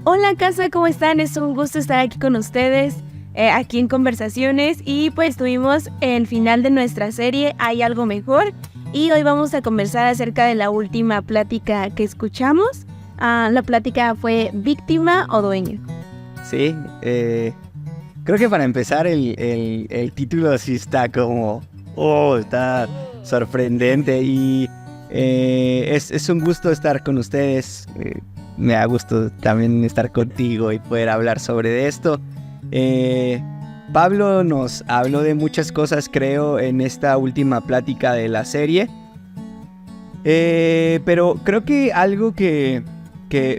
Hola casa, ¿cómo están? Es un gusto estar aquí con ustedes, aquí en Conversaciones y pues tuvimos el final de nuestra serie Hay algo mejor y hoy vamos a conversar acerca de la última plática que escuchamos. La plática fue ¿víctima o dueño? Sí, creo que para empezar el título sí está como, está sorprendente y es un gusto estar con ustedes. Me da gusto también estar contigo y poder hablar sobre esto. Pablo nos habló de muchas cosas, creo, en esta última plática de la serie. Pero creo que algo que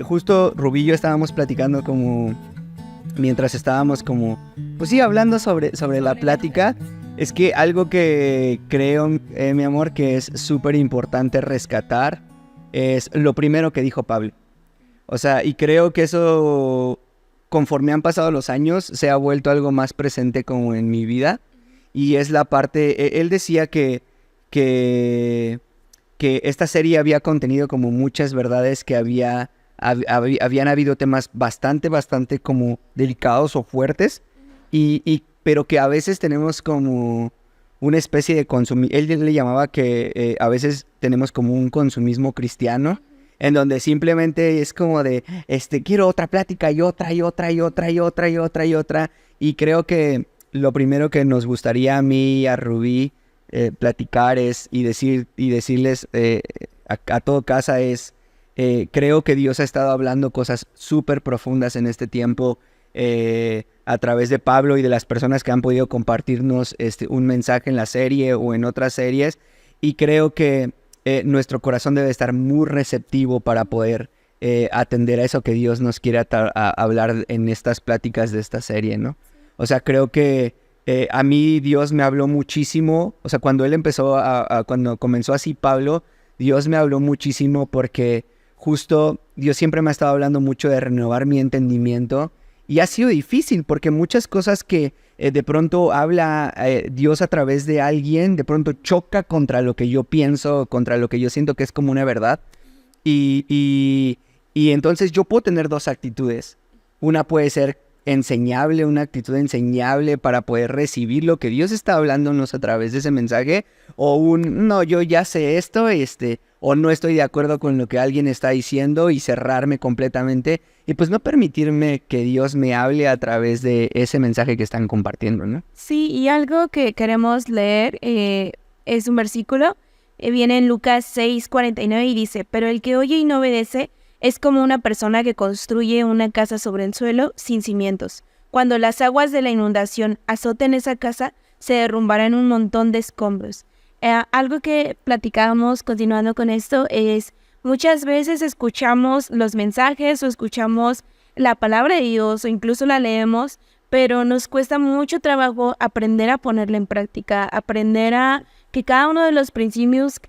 justo Rubí y yo estábamos platicando como mientras estábamos como, pues sí, hablando sobre la plática, es que algo que creo, mi amor, que es súper importante rescatar es lo primero que dijo Pablo. O sea, y creo que eso, conforme han pasado los años, se ha vuelto algo más presente como en mi vida. Y es la parte, él decía que esta serie había contenido como muchas verdades que habían habido temas bastante como delicados o fuertes, pero que a veces tenemos como una especie de consumismo. Él le llamaba que a veces tenemos como un consumismo cristiano, en donde simplemente es como de, quiero otra plática y otra y otra y otra y otra y otra y otra. Y creo que lo primero que nos gustaría a mí y a Rubí platicar y decirles a todo casa es, creo que Dios ha estado hablando cosas súper profundas en este tiempo a través de Pablo y de las personas que han podido compartirnos un mensaje en la serie o en otras series, y creo que nuestro corazón debe estar muy receptivo para poder atender a eso que Dios nos quiere hablar en estas pláticas de esta serie, ¿no? O sea, creo que a mí Dios me habló muchísimo. O sea, cuando él empezó cuando comenzó así Pablo, Dios me habló muchísimo porque justo Dios siempre me ha estado hablando mucho de renovar mi entendimiento, y ha sido difícil porque muchas cosas que de pronto habla Dios a través de alguien, de pronto choca contra lo que yo pienso, contra lo que yo siento que es como una verdad. Y entonces yo puedo tener dos actitudes. Una puede ser enseñable, una actitud enseñable para poder recibir lo que Dios está hablándonos a través de ese mensaje, o no, yo ya sé esto, o no estoy de acuerdo con lo que alguien está diciendo y cerrarme completamente y pues no permitirme que Dios me hable a través de ese mensaje que están compartiendo, ¿no? Sí, y algo que queremos leer es un versículo, viene en Lucas 6:49 y dice, pero el que oye y no obedece es como una persona que construye una casa sobre el suelo sin cimientos. Cuando las aguas de la inundación azoten esa casa, se derrumbarán un montón de escombros. Algo que platicábamos continuando con esto es, muchas veces escuchamos los mensajes o escuchamos la palabra de Dios o incluso la leemos, pero nos cuesta mucho trabajo aprender a ponerla en práctica, aprender a que cada uno de los principios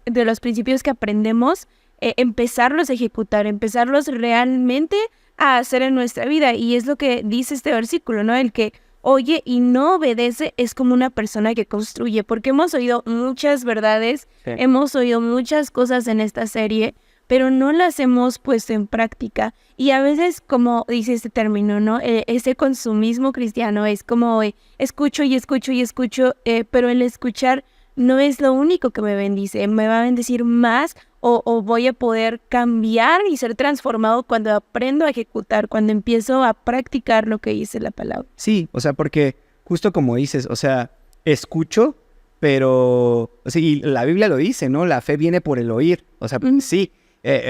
que aprendemos, empezarlos a ejecutar, empezarlos realmente a hacer en nuestra vida. Y es lo que dice este versículo, ¿no? El que oye y no obedece es como una persona que construye, porque hemos oído muchas verdades, Sí. hemos oído muchas cosas en esta serie, pero no las hemos puesto en práctica. Y a veces, como dice este término, ¿no? Ese consumismo cristiano es como escucho y escucho y escucho, pero el escuchar no es lo único que me bendice, me va a bendecir más o voy a poder cambiar y ser transformado cuando aprendo a ejecutar, cuando empiezo a practicar lo que dice la palabra. Sí, o sea, porque justo como dices, o sea, escucho, pero, o sea, y la Biblia lo dice, ¿no? La fe viene por el oír. O sea, sí,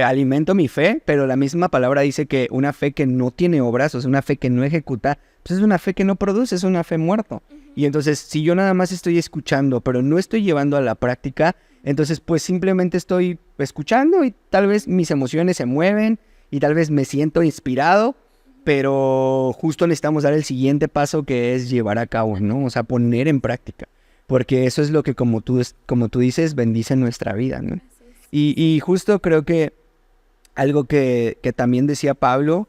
alimento mi fe, pero la misma palabra dice que una fe que no tiene obras, o sea, una fe que no ejecuta, pues es una fe que no produce, es una fe muerta. Y entonces, si yo nada más estoy escuchando, pero no estoy llevando a la práctica, entonces pues simplemente estoy escuchando y tal vez mis emociones se mueven y tal vez me siento inspirado, pero justo necesitamos dar el siguiente paso, que es llevar a cabo, ¿no? O sea, poner en práctica, porque eso es lo que, como tú dices, bendice nuestra vida, ¿no? Y justo creo que algo que también decía Pablo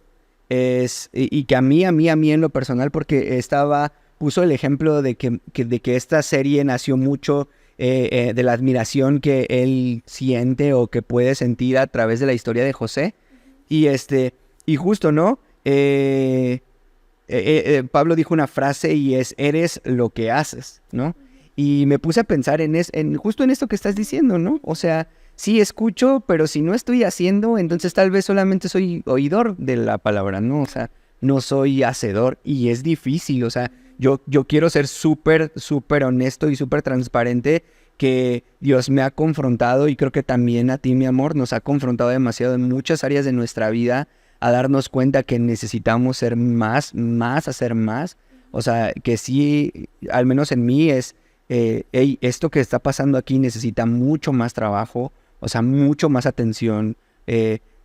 es, y que a mí en lo personal, porque puso el ejemplo de que esta serie nació mucho de la admiración que él siente o que puede sentir a través de la historia de José. Y justo, ¿no? Pablo dijo una frase y es, eres lo que haces, ¿no? Y me puse a pensar justo en esto que estás diciendo, ¿no? O sea, sí escucho, pero si no estoy haciendo, entonces tal vez solamente soy oidor de la palabra, ¿no? O sea, no soy hacedor y es difícil, o sea, yo quiero ser súper, súper honesto y súper transparente, que Dios me ha confrontado y creo que también a ti, mi amor, nos ha confrontado demasiado en muchas áreas de nuestra vida a darnos cuenta que necesitamos ser más, hacer más. O sea, que sí, al menos en mí es, hey, esto que está pasando aquí necesita mucho más trabajo, o sea, mucho más atención.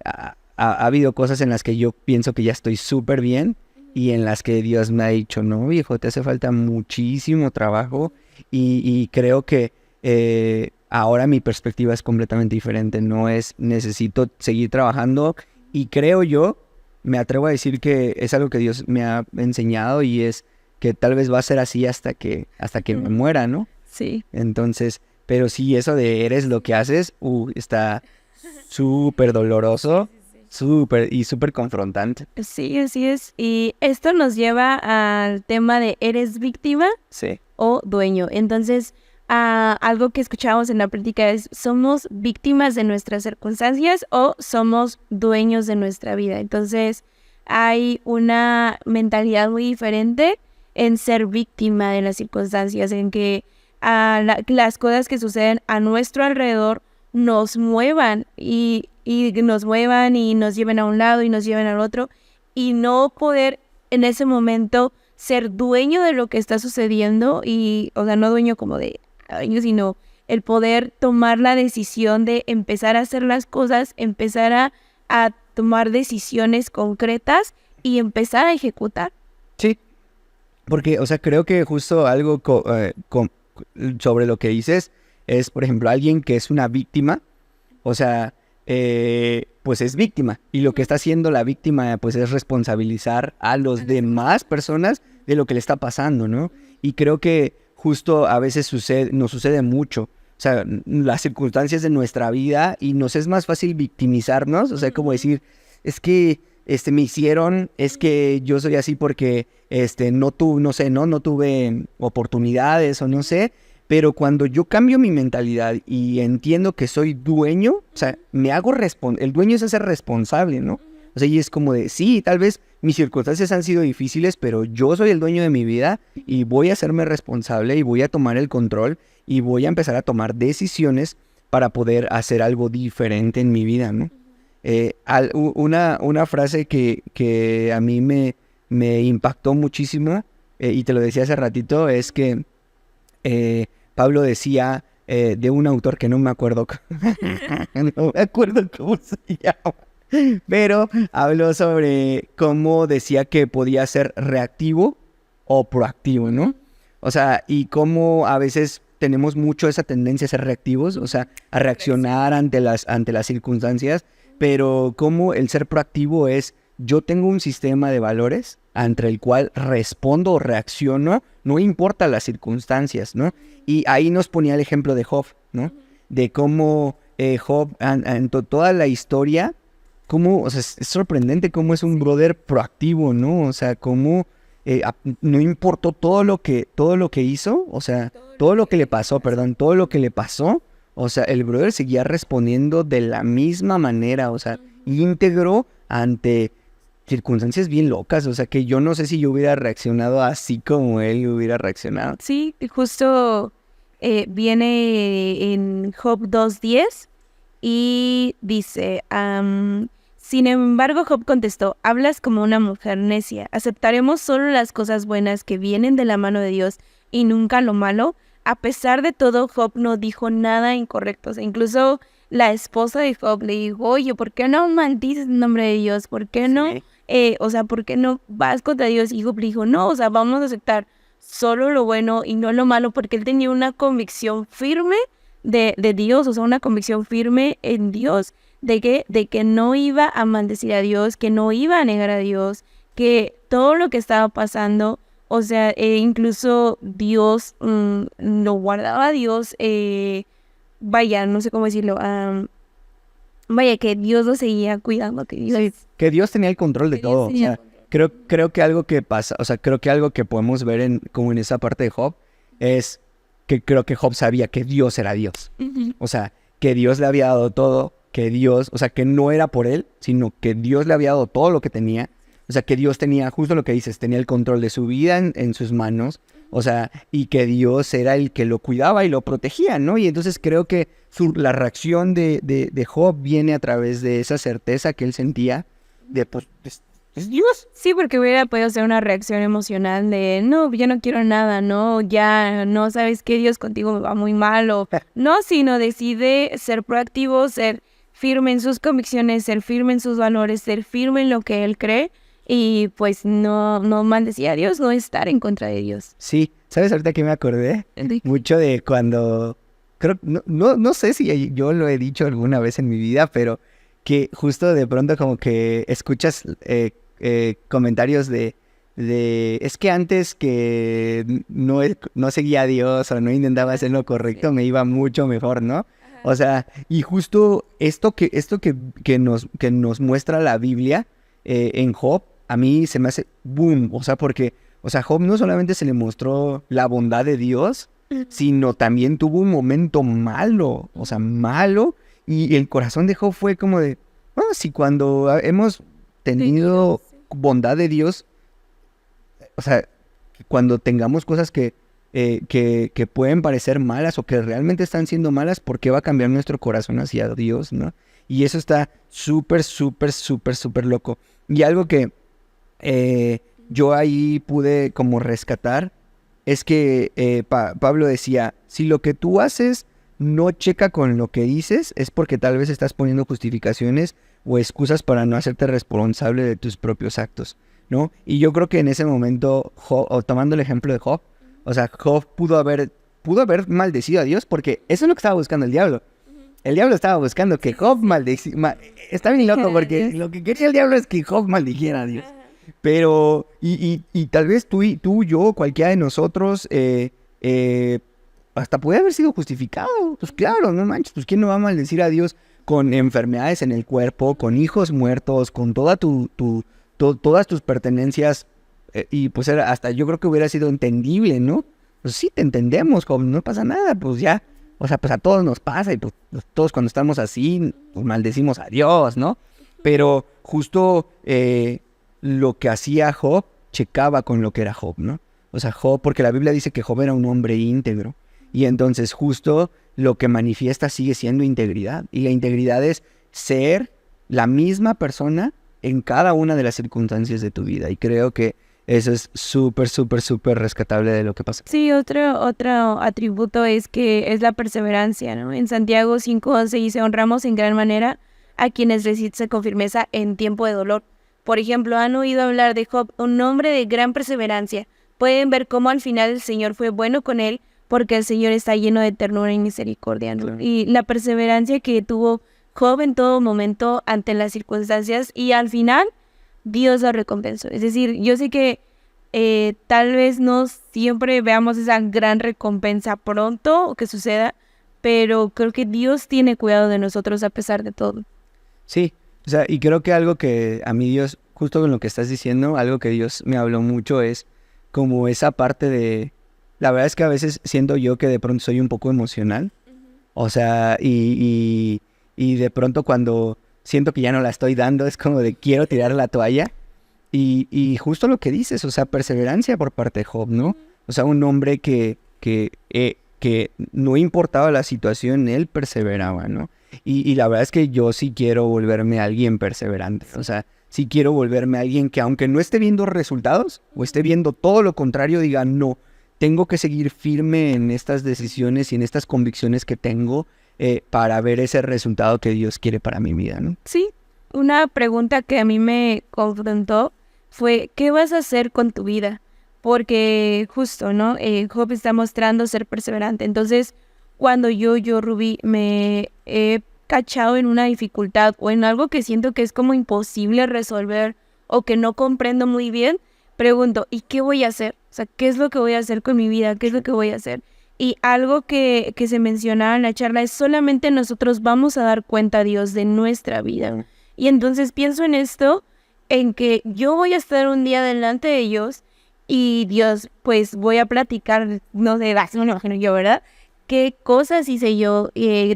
Ha habido cosas en las que yo pienso que ya estoy súper bien y en las que Dios me ha dicho, no, viejo, te hace falta muchísimo trabajo y creo que ahora mi perspectiva es completamente diferente, no es necesito seguir trabajando y creo yo, me atrevo a decir que es algo que Dios me ha enseñado y es que tal vez va a ser así hasta que me muera, ¿no? Sí. Entonces, pero sí, eso de eres lo que haces, está súper doloroso, súper confrontante. Sí, así es. Y esto nos lleva al tema de ¿eres víctima Sí. o dueño? Entonces, algo que escuchábamos en la práctica es, ¿somos víctimas de nuestras circunstancias o somos dueños de nuestra vida? Entonces, hay una mentalidad muy diferente en ser víctima de las circunstancias, en que las cosas que suceden a nuestro alrededor nos muevan y nos muevan y nos lleven a un lado y nos lleven al otro, y no poder en ese momento ser dueño de lo que está sucediendo, y, o sea, no dueño como de dueño, sino el poder tomar la decisión de empezar a hacer las cosas, empezar a tomar decisiones concretas y empezar a ejecutar. Sí, porque, o sea, creo que justo algo sobre lo que dices es, por ejemplo, alguien que es una víctima, o sea, pues es víctima. Y lo que está haciendo la víctima, pues es responsabilizar a los demás personas de lo que le está pasando, ¿no? Y creo que justo a veces nos sucede mucho. O sea, las circunstancias de nuestra vida y nos es más fácil victimizarnos, o sea, como decir, es que me hicieron, es que yo soy así porque no tuve oportunidades o no sé, pero cuando yo cambio mi mentalidad y entiendo que soy dueño, o sea, el dueño es ser responsable, ¿no? O sea, y es como de, sí, tal vez mis circunstancias han sido difíciles, pero yo soy el dueño de mi vida y voy a hacerme responsable y voy a tomar el control y voy a empezar a tomar decisiones para poder hacer algo diferente en mi vida, ¿no? Una frase que a mí me impactó muchísimo, y te lo decía hace ratito, es que Pablo decía de un autor que no me acuerdo, no me acuerdo cómo se llama, pero habló sobre cómo decía que podía ser reactivo o proactivo, ¿no? O sea, y cómo a veces tenemos mucho esa tendencia a ser reactivos, o sea, a reaccionar ante las circunstancias, pero cómo el ser proactivo es, yo tengo un sistema de valores ante el cual respondo o reacciono, no importa las circunstancias, ¿no? Y ahí nos ponía el ejemplo de Job, ¿no? De cómo Job, en toda la historia, cómo, o sea, es sorprendente cómo es un brother proactivo, ¿no? O sea, cómo no importó todo lo que hizo, o sea, todo lo que le pasó, o sea, el brother seguía respondiendo de la misma manera, o sea, íntegro ante circunstancias bien locas, o sea, que yo no sé si yo hubiera reaccionado así como él hubiera reaccionado. Sí, justo viene en Job 2:10 y dice, sin embargo, Job contestó, hablas como una mujer necia, ¿aceptaremos solo las cosas buenas que vienen de la mano de Dios y nunca lo malo? A pesar de todo, Job no dijo nada incorrecto. O sea, incluso la esposa de Job le dijo, oye, ¿por qué no maldices el nombre de Dios? ¿Por qué no? Sí. ¿Por qué no vas contra Dios? Y Job le dijo, no, o sea, vamos a aceptar solo lo bueno y no lo malo, porque él tenía una convicción firme de Dios, o sea, una convicción firme en Dios, de que no iba a maldecir a Dios, que no iba a negar a Dios, que todo lo que estaba pasando, o sea, incluso Dios lo guardaba a Dios, vaya, no sé cómo decirlo, vaya, que Dios lo seguía cuidando, Que Dios tenía el control de todo, o sea, creo que algo que pasa, o sea, creo que algo que podemos ver como en esa parte de Job es que creo que Job sabía que Dios era Dios. O sea, que Dios le había dado todo, que Dios, o sea, que no era por él, sino que Dios le había dado todo lo que tenía. O sea, que Dios tenía, justo lo que dices, tenía el control de su vida en sus manos. O sea, y que Dios era el que lo cuidaba y lo protegía, ¿no? Y entonces creo que la reacción de Job viene a través de esa certeza que él sentía de, pues, es Dios. Sí, porque hubiera podido ser una reacción emocional de, no, yo no quiero nada, no, ya, no, sabes que Dios contigo me va muy mal, o no, sino decide ser proactivo, ser firme en sus convicciones, ser firme en sus valores, ser firme en lo que él cree, y pues no maldecir a Dios, no estar en contra de Dios. Sí, ¿sabes ahorita que me acordé? Mucho de cuando, creo, no sé si yo lo he dicho alguna vez en mi vida, pero que justo de pronto como que escuchas comentarios de es que antes que no seguía a Dios o no intentaba hacer lo correcto, me iba mucho mejor, ¿no? O sea, y justo esto que nos muestra la Biblia en Job, a mí se me hace boom, o sea, porque, o sea, Job no solamente se le mostró la bondad de Dios, sino también tuvo un momento malo, o sea, malo, y el corazón de Job fue como de, bueno, si cuando hemos tenido bondad de Dios, o sea, cuando tengamos cosas que pueden parecer malas o que realmente están siendo malas, ¿por qué va a cambiar nuestro corazón hacia Dios, no? Y eso está súper, súper, súper, súper loco. Y algo que yo ahí pude como rescatar es que Pablo decía, si lo que tú haces no checa con lo que dices, es porque tal vez estás poniendo justificaciones o excusas para no hacerte responsable de tus propios actos, ¿no? Y yo creo que en ese momento, Job, o tomando el ejemplo de Job, o sea, Job pudo haber maldecido a Dios porque eso es lo que estaba buscando el diablo. El diablo estaba buscando que Job maldeciera. Está bien loco porque lo que quería el diablo es que Job maldijera a Dios. Pero, y tal vez tú, yo, cualquiera de nosotros, hasta puede haber sido justificado. Pues claro, no manches, pues ¿quién no va a maldecir a Dios con enfermedades en el cuerpo, con hijos muertos, con todas tus pertenencias? Y pues hasta yo creo que hubiera sido entendible, ¿no? Pues sí, te entendemos, Job, no pasa nada, pues ya. O sea, pues a todos nos pasa y pues todos cuando estamos así, pues maldecimos a Dios, ¿no? Pero justo lo que hacía Job checaba con lo que era Job, ¿no? O sea, Job, porque la Biblia dice que Job era un hombre íntegro. Y entonces justo lo que manifiesta sigue siendo integridad. Y la integridad es ser la misma persona en cada una de las circunstancias de tu vida. Y creo que eso es súper, súper, súper rescatable de lo que pasa. Sí, otro atributo es que es la perseverancia, ¿no? En Santiago 5:11 dice, honramos en gran manera a quienes resisten con firmeza en tiempo de dolor. Por ejemplo, han oído hablar de Job, un hombre de gran perseverancia. Pueden ver cómo al final el Señor fue bueno con él, porque el Señor está lleno de ternura y misericordia, ¿no? Claro. Y la perseverancia que tuvo Job en todo momento ante las circunstancias, y al final Dios lo recompensó. Es decir, yo sé que tal vez no siempre veamos esa gran recompensa pronto o que suceda, pero creo que Dios tiene cuidado de nosotros a pesar de todo. Sí, o sea, y creo que algo que a mí Dios, justo con lo que estás diciendo, algo que Dios me habló mucho es como esa parte de, la verdad es que a veces siento yo que de pronto soy un poco emocional, o sea, y de pronto cuando siento que ya no la estoy dando, es como de quiero tirar la toalla. Y justo lo que dices, o sea, perseverancia por parte de Job, ¿no? O sea, un hombre que no importaba la situación, él perseveraba, ¿no? Y la verdad es que yo sí quiero volverme alguien perseverante, o sea, sí quiero volverme alguien que aunque no esté viendo resultados, o esté viendo todo lo contrario, diga, no, tengo que seguir firme en estas decisiones y en estas convicciones que tengo para ver ese resultado que Dios quiere para mi vida, ¿no? Sí, una pregunta que a mí me confrontó fue, ¿qué vas a hacer con tu vida? Porque justo, ¿no? Job está mostrando ser perseverante. Entonces, cuando yo, Rubí, me he cachado en una dificultad o en algo que siento que es como imposible resolver o que no comprendo muy bien, pregunto, ¿y qué voy a hacer? O sea, ¿qué es lo que voy a hacer con mi vida? ¿Qué es lo que voy a hacer? Y algo que se mencionaba en la charla es solamente nosotros vamos a dar cuenta a Dios de nuestra vida. Y entonces pienso en esto en que yo voy a estar un día delante de ellos y Dios, pues voy a platicar, no sé, así me lo imagino yo, ¿verdad? ¿Qué cosas hice yo,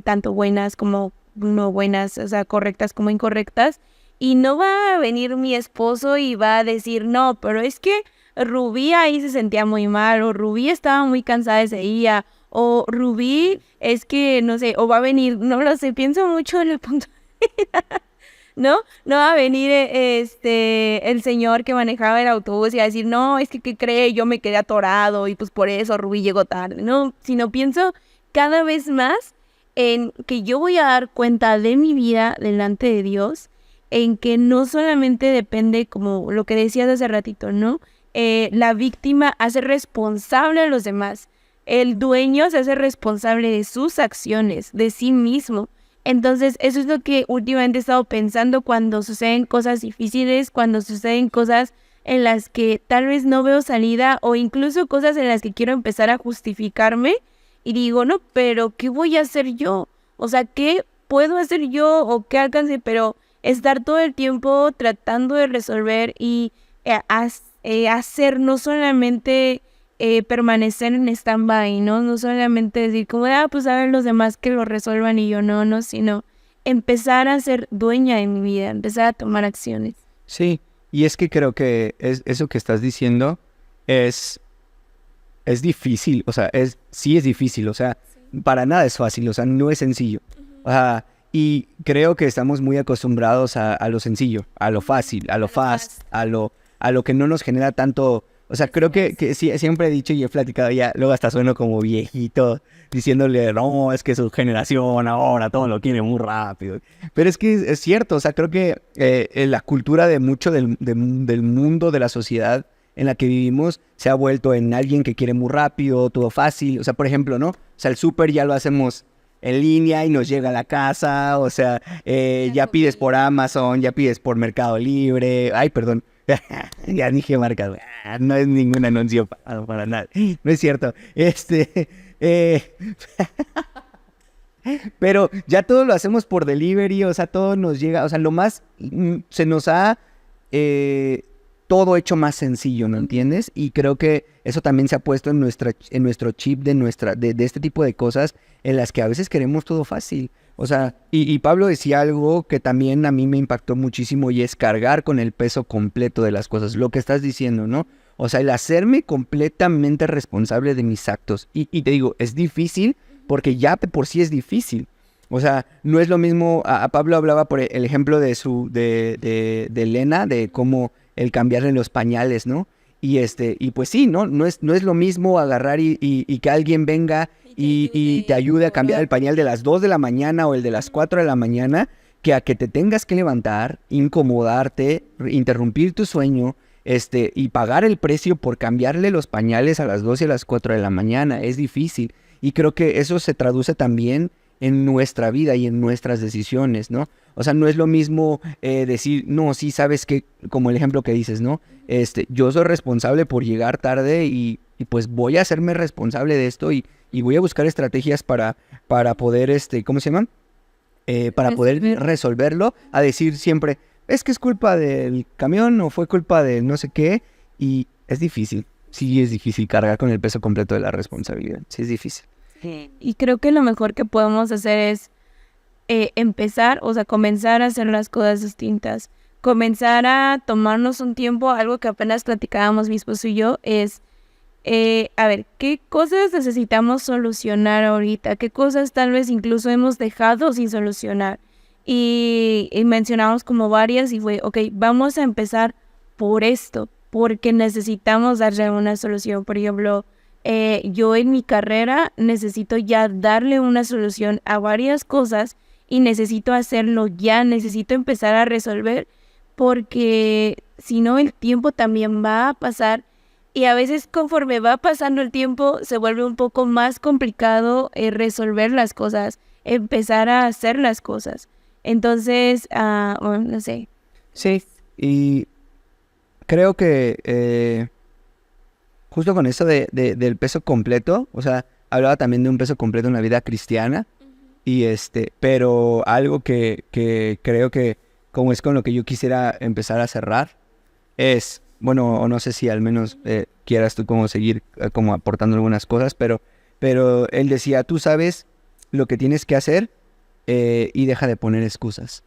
tanto buenas como no buenas, o sea, correctas como incorrectas? Y no va a venir mi esposo y va a decir, no, pero es que Rubí ahí se sentía muy mal, o Rubí estaba muy cansada ese día, o Rubí es que, no sé, o va a venir, no lo sé, pienso mucho en el punto, ¿no? No va a venir el señor que manejaba el autobús y a decir, no, es que, ¿qué cree? Yo me quedé atorado y pues por eso Rubí llegó tarde, ¿no? Sino pienso cada vez más en que yo voy a dar cuenta de mi vida delante de Dios, en que no solamente depende, como lo que decías hace ratito, ¿no? La víctima hace responsable a los demás. El dueño se hace responsable de sus acciones, de sí mismo. Entonces, eso es lo que últimamente he estado pensando cuando suceden cosas difíciles, cuando suceden cosas en las que tal vez no veo salida o incluso cosas en las que quiero empezar a justificarme y digo, no, pero ¿qué voy a hacer yo? O sea, ¿qué puedo hacer yo o qué alcance? Pero estar todo el tiempo tratando de resolver y hacer no solamente permanecer en stand-by, ¿no? No solamente decir como, pues a ver los demás que lo resuelvan y yo no, sino empezar a ser dueña de mi vida, empezar a tomar acciones. Sí, y es que creo que eso que estás diciendo es difícil, o sea, sí es difícil, o sea, para nada es fácil, o sea, no es sencillo. O sea, y creo que estamos muy acostumbrados a lo sencillo, a lo fácil, a lo fast, a lo que no nos genera tanto. O sea, creo que sí, siempre he dicho y he platicado ya, luego hasta sueno como viejito, diciéndole, no, es que su generación ahora todo lo quiere muy rápido. Pero es que es cierto, o sea, creo que la cultura de mucho del mundo, de la sociedad en la que vivimos, se ha vuelto en alguien que quiere muy rápido, todo fácil. O sea, por ejemplo, ¿no? O sea, el súper ya lo hacemos en línea y nos llega a la casa, o sea, ya pides por Amazon, ya pides por Mercado Libre. Ay, perdón. Ya dije marcas, no es ningún anuncio para nada. No es cierto. Eh, pero ya todo lo hacemos por delivery, o sea, todo nos llega, o sea, lo más, se nos ha todo hecho más sencillo, ¿no entiendes? Y creo que eso también se ha puesto en nuestro chip de este tipo de cosas en las que a veces queremos todo fácil. O sea, y Pablo decía algo que también a mí me impactó muchísimo y es cargar con el peso completo de las cosas, lo que estás diciendo, ¿no? O sea, el hacerme completamente responsable de mis actos. Y te digo, es difícil porque ya de por sí es difícil. O sea, no es lo mismo, a Pablo hablaba por el ejemplo de Elena, de cómo el cambiarle los pañales, ¿no? Y pues sí, ¿no? No es lo mismo agarrar y que alguien venga y te ayude a cambiar el pañal de las 2 de la mañana o el de las 4 de la mañana, que a que te tengas que levantar, incomodarte, interrumpir tu sueño, y pagar el precio por cambiarle los pañales a las 2 y a las 4 de la mañana. Es difícil. Y creo que eso se traduce también en nuestra vida y en nuestras decisiones, ¿no? O sea, no es lo mismo decir, no, sí, sabes que, como el ejemplo que dices, ¿no? Yo soy responsable por llegar tarde y pues voy a hacerme responsable de esto y voy a buscar estrategias para poder, ¿cómo se llaman? Para poder resolverlo, a decir siempre, es que es culpa del camión o fue culpa de no sé qué, y es difícil. Sí, es difícil cargar con el peso completo de la responsabilidad, sí es difícil. Y creo que lo mejor que podemos hacer es empezar, o sea, comenzar a hacer las cosas distintas. Comenzar a tomarnos un tiempo, algo que apenas platicábamos mi esposo y yo, es, a ver, ¿qué cosas necesitamos solucionar ahorita? ¿Qué cosas tal vez incluso hemos dejado sin solucionar? Y mencionamos como varias y fue, ok, vamos a empezar por esto, porque necesitamos darle una solución. Por ejemplo, yo en mi carrera necesito ya darle una solución a varias cosas y necesito hacerlo ya, necesito empezar a resolver porque si no el tiempo también va a pasar y a veces conforme va pasando el tiempo se vuelve un poco más complicado resolver las cosas, empezar a hacer las cosas. Entonces, bueno, no sé. Sí, y creo que justo con eso del peso completo, o sea, hablaba también de un peso completo en la vida cristiana, y pero algo que creo que como es con lo que yo quisiera empezar a cerrar, es, bueno, o no sé si al menos quieras tú como seguir como aportando algunas cosas, pero él decía, tú sabes lo que tienes que hacer y deja de poner excusas.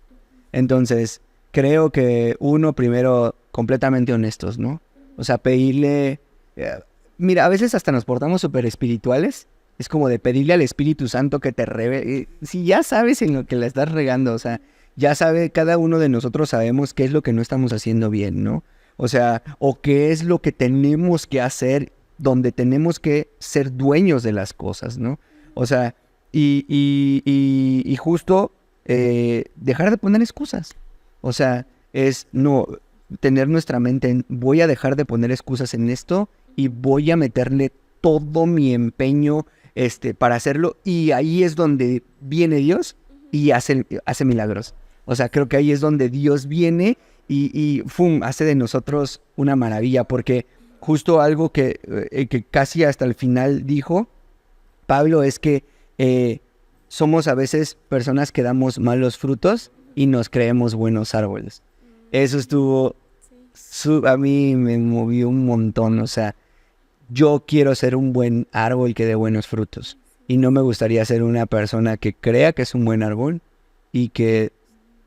Entonces, creo que primero, completamente honestos, ¿no? O sea, pedirle... mira, a veces hasta nos portamos súper espirituales. Es como de pedirle al Espíritu Santo que te revele. Si ya sabes en lo que la estás regando, o sea, ya sabe, cada uno de nosotros sabemos qué es lo que no estamos haciendo bien, ¿no? O sea, o qué es lo que tenemos que hacer, donde tenemos que ser dueños de las cosas, ¿no? O sea, y justo dejar de poner excusas. O sea, es no tener nuestra mente en voy a dejar de poner excusas en esto y voy a meterle todo mi empeño para hacerlo, y ahí es donde viene Dios y hace milagros. O sea, creo que ahí es donde Dios viene y ¡fum!, hace de nosotros una maravilla, porque justo algo que casi hasta el final dijo Pablo es que somos a veces personas que damos malos frutos y nos creemos buenos árboles. Eso estuvo, a mí me movió un montón. O sea, yo quiero ser un buen árbol que dé buenos frutos. Y no me gustaría ser una persona que crea que es un buen árbol y que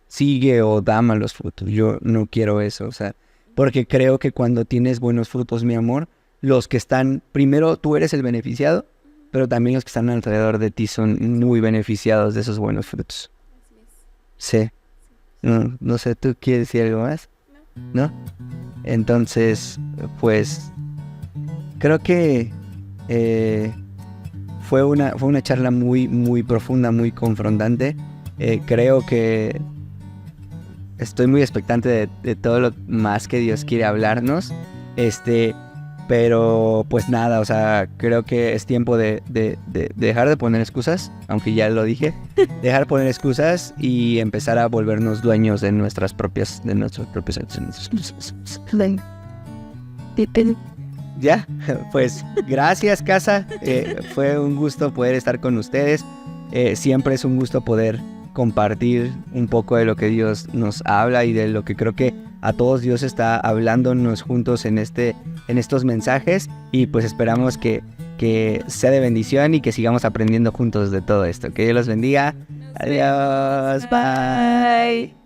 sigue o da malos frutos. Yo no quiero eso, o sea, porque creo que cuando tienes buenos frutos, mi amor, los que están, primero tú eres el beneficiado, pero también los que están alrededor de ti son muy beneficiados de esos buenos frutos. Sí. No sé, ¿tú quieres decir algo más? ¿No? Entonces, pues, creo que fue una charla muy, muy profunda, muy confrontante. Creo que estoy muy expectante de todo lo más que Dios quiere hablarnos. Pero pues nada, o sea, creo que es tiempo de dejar de poner excusas, aunque ya lo dije, dejar de poner excusas y empezar a volvernos dueños de nuestras propias acciones. Ya, pues gracias, casa. Fue un gusto poder estar con ustedes. Siempre es un gusto poder compartir un poco de lo que Dios nos habla y de lo que creo que a todos Dios está hablándonos juntos en estos mensajes, y pues esperamos que sea de bendición y que sigamos aprendiendo juntos de todo esto. Que Dios los bendiga. Adiós. Bye.